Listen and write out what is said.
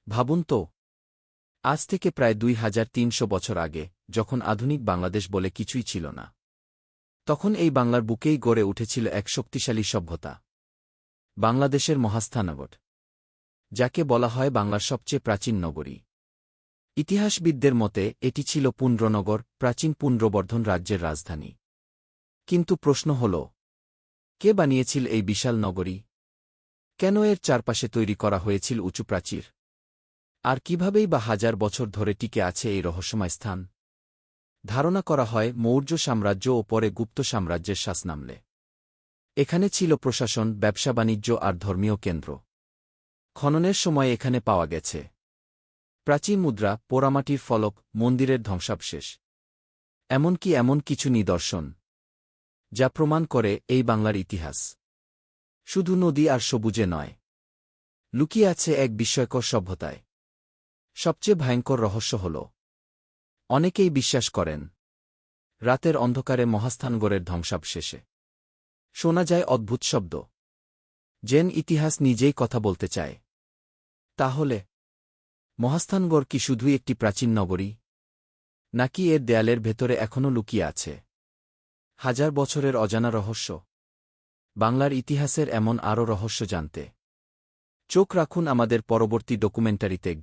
ভাবুন তো, আজ থেকে প্রায় ২৩০০ বছর আগে, যখন আধুনিক বাংলাদেশ বলে কিছুই ছিল না, তখন এই বাংলার বুকেই গড়ে উঠেছিল এক শক্তিশালী সভ্যতা, বাংলাদেশের মহাস্থানগর, যাকে বলা হয় বাংলার সবচেয়ে প্রাচীন নগরী। ইতিহাসবিদদের মতে এটি ছিল পুন্ড্রনগর, প্রাচীন পুন্ড্রবর্ধন রাজ্যের রাজধানী। কিন্তু প্রশ্ন হল, কে বানিয়েছিল এই বিশাল নগরী? কেন এর চারপাশে তৈরি করা হয়েছিল উঁচু প্রাচীর? আর কিভাবেই বা হাজার বছর ধরে টিকে আছে এই রহস্যময় স্থান? ধারণা করা হয় মৌর্য সাম্রাজ্য ও পরে গুপ্ত সাম্রাজ্যের শাসনামলে এখানে ছিল প্রশাসন, ব্যবসা-বাণিজ্য আর ধর্মীয় কেন্দ্র। খননের সময় এখানে পাওয়া গেছে প্রাচীন মুদ্রা, পোড়ামাটির ফলক, মন্দিরের ধ্বংসাবশেষ, এমনকি এমন কিছু নিদর্শন যা প্রমাণ করে এই বাংলার ইতিহাস শুধু নদী আর সবুজে নয়, লুকিয়ে আছে এক বিস্ময়কর সভ্যতায়। সবচেয়ে ভয়ঙ্কর রহস্য হল, অনেকেই বিশ্বাস করেন রাতের অন্ধকারে মহাস্থানগড়ের ধ্বংসাবশেষে শোনা যায় অদ্ভুত শব্দ, যেন ইতিহাস নিজেই কথা বলতে চায়। তাহলে মহাস্থানগড় কি শুধুই একটি প্রাচীন নগরী, নাকি এর দেয়ালের ভেতরে এখনও লুকিয়ে আছে হাজার বছরের অজানা রহস্য? বাংলার ইতিহাসের এমন আরও রহস্য জানতে চোখ রাখুন আমাদের পরবর্তী ডকুমেন্টারিতে।